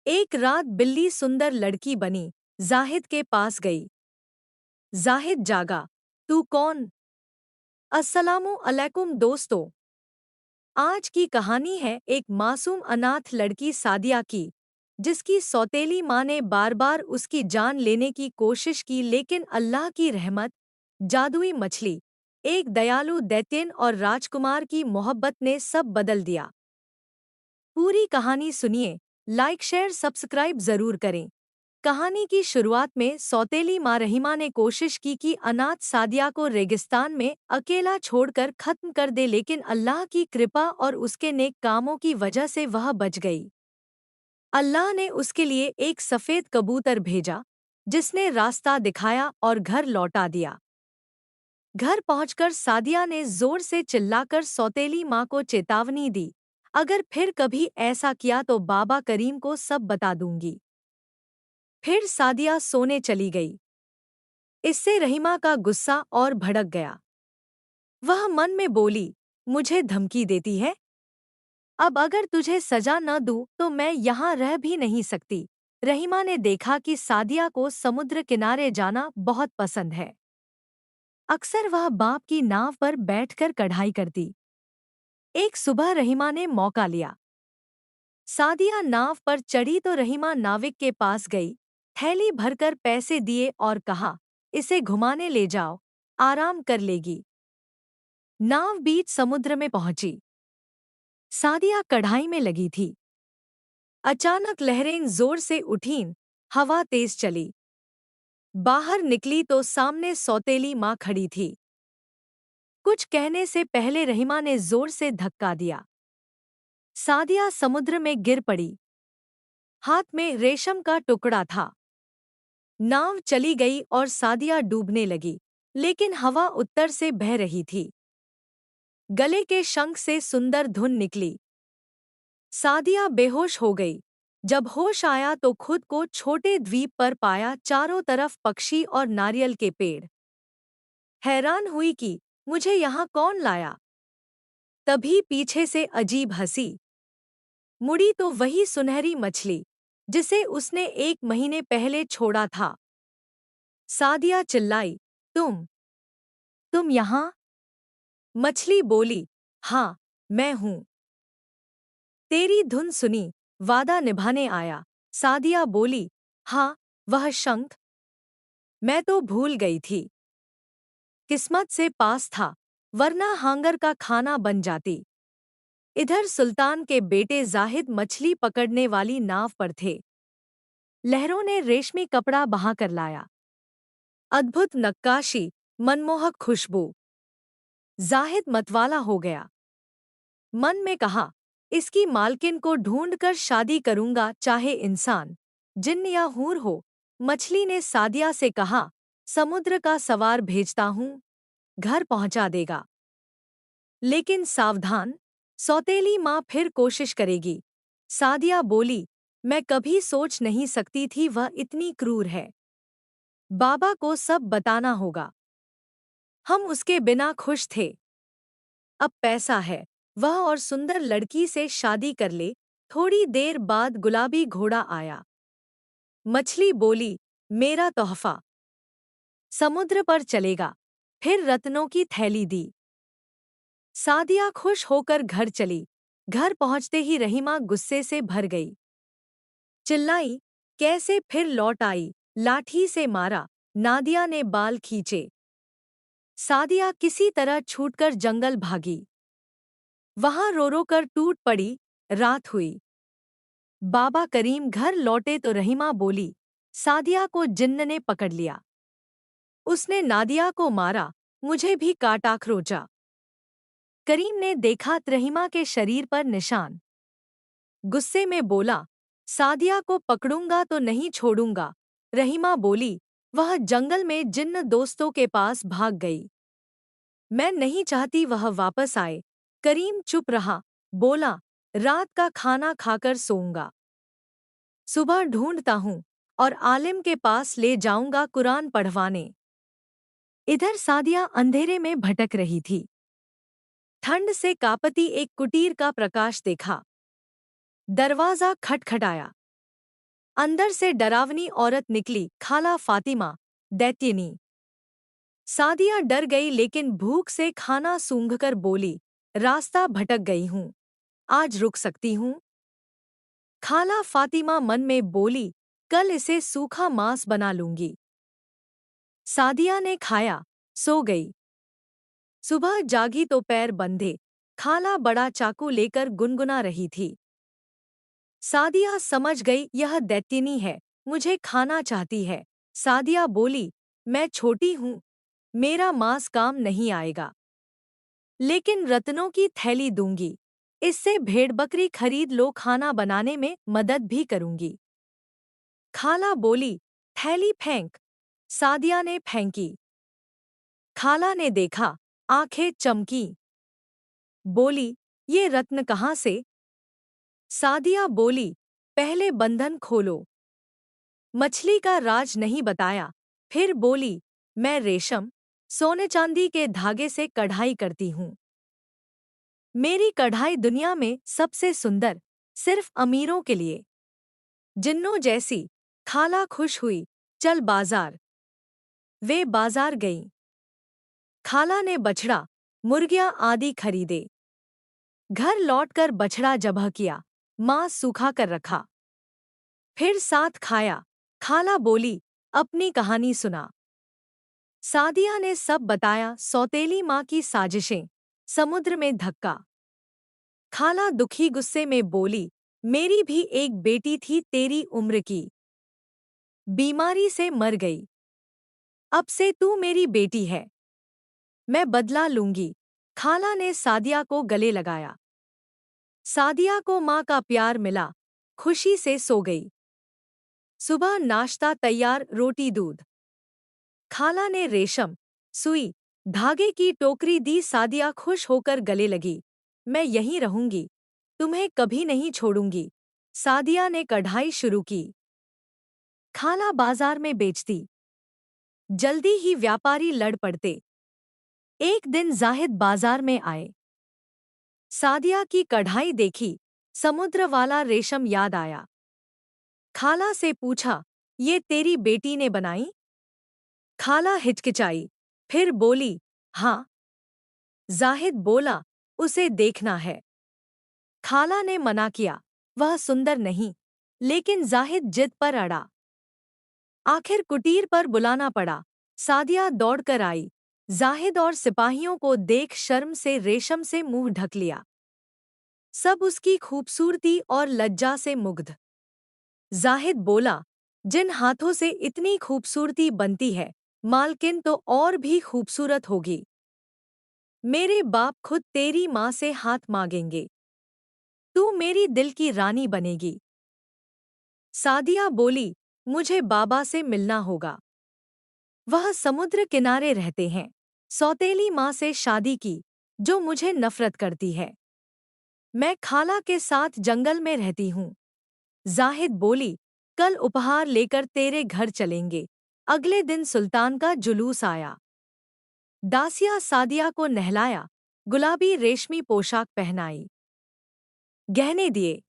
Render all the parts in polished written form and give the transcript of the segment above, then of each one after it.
एक रात बिल्ली सुंदर लड़की बनी जाहिद के पास गई। जाहिद जागा। तू कौन? अस्सलामु अलैकुम दोस्तों। आज की कहानी है एक मासूम अनाथ लड़की सादिया की, जिसकी सौतेली माँ ने बार बार उसकी जान लेने की कोशिश की, लेकिन अल्लाह की रहमत, जादुई मछली, एक दयालु दैत्यन और राजकुमार की मोहब्बत ने सब बदल दिया। पूरी कहानी सुनिए। लाइक शेयर सब्सक्राइब जरूर करें। कहानी की शुरुआत में सौतेली माँ रहीमा ने कोशिश की कि अनाथ सादिया को रेगिस्तान में अकेला छोड़कर खत्म कर दे, लेकिन अल्लाह की कृपा और उसके नेक कामों की वजह से वह बच गई। अल्लाह ने उसके लिए एक सफ़ेद कबूतर भेजा, जिसने रास्ता दिखाया और घर लौटा दिया। घर पहुंचकर सादिया ने जोर से चिल्लाकर सौतेली माँ को चेतावनी दी, अगर फिर कभी ऐसा किया तो बाबा करीम को सब बता दूंगी। फिर सादिया सोने चली गई। इससे रहीमा का गुस्सा और भड़क गया। वह मन में बोली, मुझे धमकी देती है? अब अगर तुझे सजा न दूं तो मैं यहाँ रह भी नहीं सकती। रहीमा ने देखा कि सादिया को समुद्र किनारे जाना बहुत पसंद है। अक्सर वह बाप की नाव पर बैठकर कढ़ाई करती। एक सुबह रहीमा ने मौका लिया। सादिया नाव पर चढ़ी तो रहीमा नाविक के पास गई, थैली भरकर पैसे दिए और कहा, इसे घुमाने ले जाओ, आराम कर लेगी। नाव बीच समुद्र में पहुंची। सादिया कढ़ाई में लगी थी। अचानक लहरें जोर से उठीं, हवा तेज चली। बाहर निकली तो सामने सौतेली माँ खड़ी थी। कुछ कहने से पहले रहीमा ने जोर से धक्का दिया। सादिया समुद्र में गिर पड़ी। हाथ में रेशम का टुकड़ा था। नाव चली गई और सादिया डूबने लगी, लेकिन हवा उत्तर से बह रही थी। गले के शंख से सुंदर धुन निकली। सादिया बेहोश हो गई। जब होश आया तो खुद को छोटे द्वीप पर पाया, चारों तरफ पक्षी और नारियल के पेड़। हैरान हुई कि मुझे यहाँ कौन लाया। तभी पीछे से अजीब हंसी। मुड़ी तो वही सुनहरी मछली, जिसे उसने 1 महीने पहले छोड़ा था। सादिया चिल्लाई, तुम यहाँ? मछली बोली, हाँ, मैं हूँ। तेरी धुन सुनी, वादा निभाने आया। सादिया बोली, हाँ, वह शंख मैं तो भूल गई थी। किस्मत से पास था, वरना हांगर का खाना बन जाती। इधर सुल्तान के बेटे जाहिद मछली पकड़ने वाली नाव पर थे। लहरों ने रेशमी कपड़ा बहाकर लाया। अद्भुत नक्काशी, मनमोहक खुशबू। जाहिद मतवाला हो गया। मन में कहा, इसकी मालकिन को ढूंढकर शादी करूंगा, चाहे इंसान, जिन्न या हूर हो। मछली ने सादिया से कहा, समुद्र का सवार भेजता हूँ, घर पहुंचा देगा। लेकिन सावधान, सौतेली माँ फिर कोशिश करेगी। सादिया बोली, मैं कभी सोच नहीं सकती थी वह इतनी क्रूर है। बाबा को सब बताना होगा। हम उसके बिना खुश थे। अब पैसा है, वह और सुंदर लड़की से शादी कर ले। थोड़ी देर बाद गुलाबी घोड़ा आया। मछली बोली, मेरा तोहफा समुद्र पर चलेगा। फिर रत्नों की थैली दी। सादिया खुश होकर घर चली। घर पहुंचते ही रहीमा गुस्से से भर गई। चिल्लाई, कैसे फिर लौट आई? लाठी से मारा। नादिया ने बाल खींचे। सादिया किसी तरह छूटकर जंगल भागी। वहां रो रो कर टूट पड़ी। रात हुई। बाबा करीम घर लौटे तो रहीमा बोली, सादिया को जिन्न ने पकड़ लिया। उसने नादिया को मारा, मुझे भी काटा खरोचा। करीम ने देखा रहीमा के शरीर पर निशान। गुस्से में बोला, सादिया को पकड़ूंगा तो नहीं छोड़ूंगा। रहीमा बोली, वह जंगल में जिन्न दोस्तों के पास भाग गई। मैं नहीं चाहती वह वापस आए। करीम चुप रहा, बोला, रात का खाना खाकर सोऊंगा। सुबह ढूंढता हूँ और आलिम के पास ले जाऊंगा कुरान पढ़वाने। इधर सादिया अंधेरे में भटक रही थी। ठंड से कांपती एक कुटीर का प्रकाश देखा। दरवाजा खटखटाया। अंदर से डरावनी औरत निकली, खाला फातिमा, दैत्यनी। सादिया डर गई लेकिन भूख से खाना सूंघकर बोली, रास्ता भटक गई हूँ, आज रुक सकती हूँ? खाला फातिमा मन में बोली, कल इसे सूखा मांस बना लूंगी। सादिया ने खाया, सो गई। सुबह जागी तो पैर बंधे, खाला बड़ा चाकू लेकर गुनगुना रही थी। सादिया समझ गई यह दैत्यनी है, मुझे खाना चाहती है। सादिया बोली, मैं छोटी हूँ, मेरा मांस काम नहीं आएगा, लेकिन रत्नों की थैली दूंगी, इससे भेड़ बकरी खरीद लो, खाना बनाने में मदद भी करूंगी। खाला बोली, थैली फेंक। सादिया ने फेंकी। खाला ने देखा, आंखें चमकी। बोली, ये रत्न कहाँ से? सादिया बोली, पहले बंधन खोलो। मछली का राज नहीं बताया। फिर बोली, मैं रेशम, सोने चांदी के धागे से कढ़ाई करती हूँ। मेरी कढ़ाई दुनिया में सबसे सुंदर, सिर्फ अमीरों के लिए। जिन्नों जैसी। खाला खुश हुई, चल बाजार। वे बाजार गईं। खाला ने बछड़ा, मुर्गियां आदि खरीदे। घर लौटकर बछड़ा ज़ब्ह किया, मांस सूखा कर रखा। फिर साथ खाया। खाला बोली, अपनी कहानी सुना। सादिया ने सब बताया, सौतेली माँ की साजिशें, समुद्र में धक्का। खाला दुखी गुस्से में बोली, मेरी भी एक बेटी थी तेरी उम्र की, बीमारी से मर गई। अब से तू मेरी बेटी है, मैं बदला लूंगी। खाला ने सादिया को गले लगाया। सादिया को माँ का प्यार मिला, खुशी से सो गई। सुबह नाश्ता तैयार, रोटी दूध। खाला ने रेशम, सुई, धागे की टोकरी दी। सादिया खुश होकर गले लगी, मैं यहीं रहूंगी, तुम्हें कभी नहीं छोड़ूंगी। सादिया ने कढ़ाई शुरू की। खाला बाजार में बेचती। जल्दी ही व्यापारी लड़ पड़ते। एक दिन जाहिद बाजार में आए। सादिया की कढ़ाई देखी, समुद्र वाला रेशम याद आया। खाला से पूछा, ये तेरी बेटी ने बनाई? खाला हिचकिचाई, फिर बोली, हाँ। जाहिद बोला, उसे देखना है। खाला ने मना किया, वह सुंदर नहीं। लेकिन जाहिद जिद पर अड़ा। आखिर कुटीर पर बुलाना पड़ा। सादिया दौड़कर आई। जाहिद और सिपाहियों को देख शर्म से रेशम से मुंह ढक लिया। सब उसकी खूबसूरती और लज्जा से मुग्ध। जाहिद बोला, जिन हाथों से इतनी खूबसूरती बनती है, मालकिन तो और भी खूबसूरत होगी। मेरे बाप खुद तेरी माँ से हाथ मांगेंगे, तू मेरी दिल की रानी बनेगी। सादिया बोली, मुझे बाबा से मिलना होगा, वह समुद्र किनारे रहते हैं। सौतेली माँ से शादी की, जो मुझे नफरत करती है। मैं खाला के साथ जंगल में रहती हूँ। जाहिद बोली, कल उपहार लेकर तेरे घर चलेंगे। अगले दिन सुल्तान का जुलूस आया। दासिया सादिया को नहलाया, गुलाबी रेशमी पोशाक पहनाई, गहने दिए।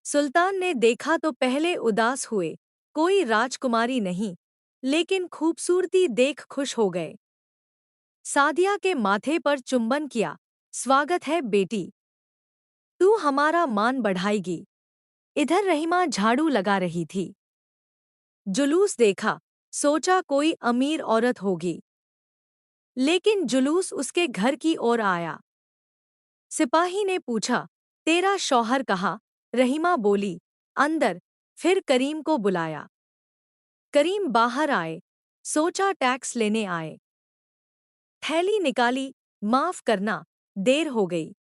सुल्तान ने देखा तो पहले उदास हुए, कोई राजकुमारी नहीं, लेकिन खूबसूरती देख खुश हो गए। सादिया के माथे पर चुंबन किया, स्वागत है बेटी, तू हमारा मान बढ़ाएगी। इधर रहीमा झाड़ू लगा रही थी। जुलूस देखा, सोचा कोई अमीर औरत होगी, लेकिन जुलूस उसके घर की ओर आया। सिपाही ने पूछा, तेरा शौहर कहाँ? रहीमा बोली, अंदर। फिर करीम को बुलाया। करीम बाहर आए, सोचा टैक्स लेने आए। थैली निकाली, माफ करना, देर हो गई।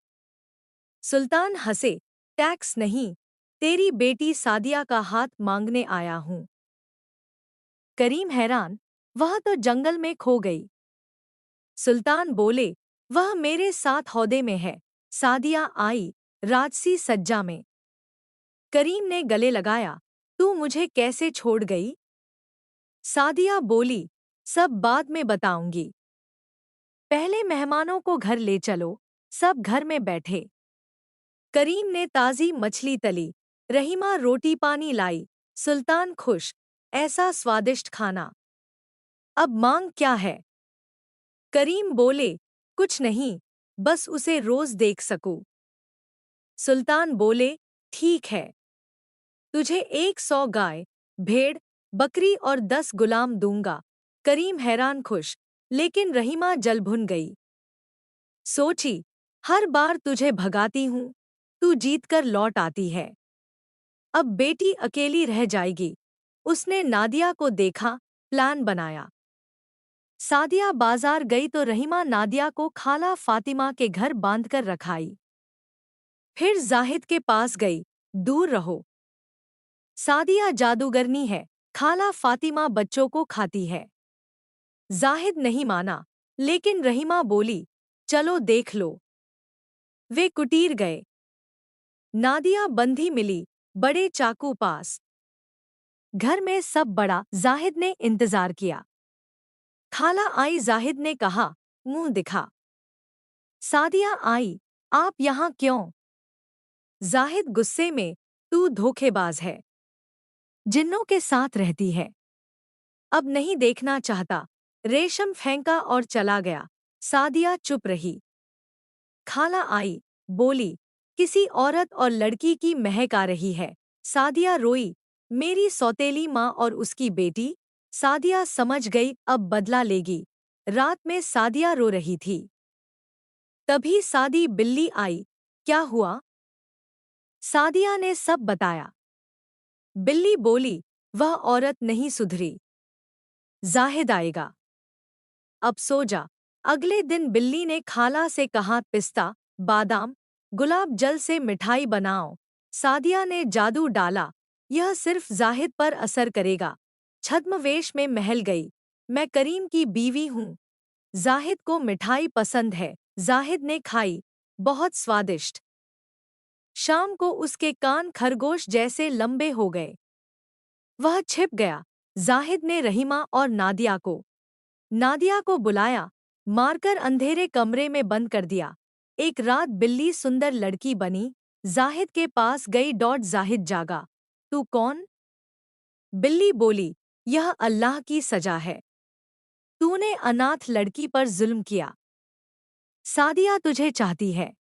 सुल्तान हंसे, टैक्स नहीं, तेरी बेटी सादिया का हाथ मांगने आया हूँ। करीम हैरान, वह तो जंगल में खो गई। सुल्तान बोले, वह मेरे साथ हौदे में है। सादिया आई, राजसी सज्जा में। करीम ने गले लगाया, तू मुझे कैसे छोड़ गई? सादिया बोली, सब बाद में बताऊंगी, पहले मेहमानों को घर ले चलो। सब घर में बैठे। करीम ने ताज़ी मछली तली, रहीमा रोटी पानी लाई। सुल्तान खुश, ऐसा स्वादिष्ट खाना। अब मांग क्या है? करीम बोले, कुछ नहीं, बस उसे रोज देख सकूं। सुल्तान बोले, ठीक है, तुझे 100 गाय, भेड़, बकरी और 10 गुलाम दूंगा। करीम हैरान खुश, लेकिन रहीमा जल भुन गई। सोची, हर बार तुझे भगाती हूं, तू जीतकर लौट आती है। अब बेटी अकेली रह जाएगी। उसने नादिया को देखा, प्लान बनाया। सादिया बाजार गई तो रहीमा नादिया को खाला फातिमा के घर बांधकर रखाई। फिर जाहिद के पास गई, दूर रहो। सादिया जादूगरनी है, खाला फातिमा बच्चों को खाती है। जाहिद नहीं माना, लेकिन रहीमा बोली, चलो देख लो। वे कुटीर गए। नादिया बंधी मिली, बड़े चाकू पास। घर में सब बड़ा, जाहिद ने इंतजार किया। खाला आई, जाहिद ने कहा, मुंह दिखा। सादिया आई, आप यहाँ क्यों? जाहिद गुस्से में, तू धोखेबाज है, जिन्नों के साथ रहती है। अब नहीं देखना चाहता। रेशम फेंका और चला गया। सादिया चुप रही। खाला आई, बोली, किसी औरत और लड़की की महक आ रही है। सादिया रोई, मेरी सौतेली माँ और उसकी बेटी। सादिया समझ गई अब बदला लेगी। रात में सादिया रो रही थी। तभी सादी बिल्ली आई, क्या हुआ? सादिया ने सब बताया। बिल्ली बोली, वह औरत नहीं सुधरी। जाहिद आएगा, अब सो जा। अगले दिन बिल्ली ने खाला से कहा, पिस्ता, बादाम, गुलाब जल से मिठाई बनाओ। सादिया ने जादू डाला, यह सिर्फ जाहिद पर असर करेगा। छद्मवेश में महल गई, मैं करीम की बीवी हूँ। जाहिद को मिठाई पसंद है। जाहिद ने खाई, बहुत स्वादिष्ट। शाम को उसके कान खरगोश जैसे लंबे हो गए। वह छिप गया। जाहिद ने रहीमा और नादिया को बुलाया, मारकर अंधेरे कमरे में बंद कर दिया। एक रात बिल्ली सुंदर लड़की बनी, जाहिद के पास गई। जाहिद जागा, तू कौन? बिल्ली बोली, यह अल्लाह की सजा है। तूने अनाथ लड़की पर जुल्म किया। सादिया तुझे चाहती है।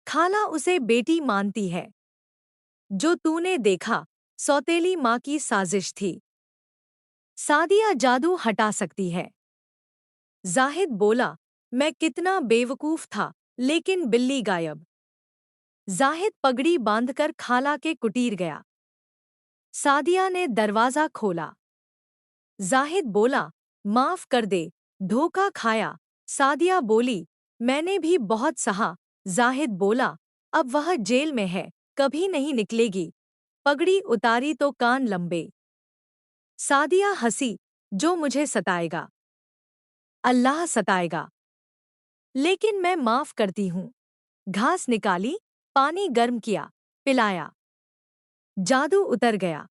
खाला उसे बेटी मानती है। जो तूने देखा, सौतेली माँ की साजिश थी। सादिया जादू हटा सकती है। जाहिद बोला, मैं कितना बेवकूफ था, लेकिन बिल्ली गायब। जाहिद पगड़ी बांधकर खाला के कुटीर गया। सादिया ने दरवाजा खोला। जाहिद बोला, माफ कर दे, धोखा खाया। सादिया बोली, मैंने भी बहुत सहा। जाहिद बोला, अब वह जेल में है, कभी नहीं निकलेगी। पगड़ी उतारी तो कान लंबे। सादिया हंसी, जो मुझे सताएगा, अल्लाह सताएगा। लेकिन मैं माफ करती हूँ। घास निकाली, पानी गर्म किया, पिलाया। जादू उतर गया।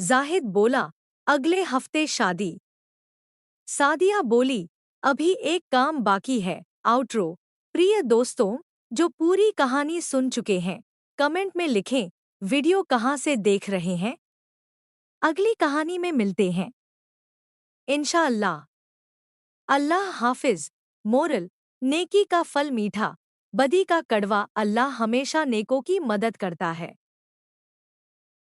जाहिद बोला, अगले हफ्ते शादी। सादिया बोली, अभी एक काम बाकी है, आउटरो। प्रिय दोस्तों, जो पूरी कहानी सुन चुके हैं, कमेंट में लिखें, वीडियो कहाँ से देख रहे हैं। अगली कहानी में मिलते हैं इंशाअल्लाह। अल्लाह हाफिज। मोरल, नेकी का फल मीठा, बदी का कड़वा। अल्लाह हमेशा नेकों की मदद करता है।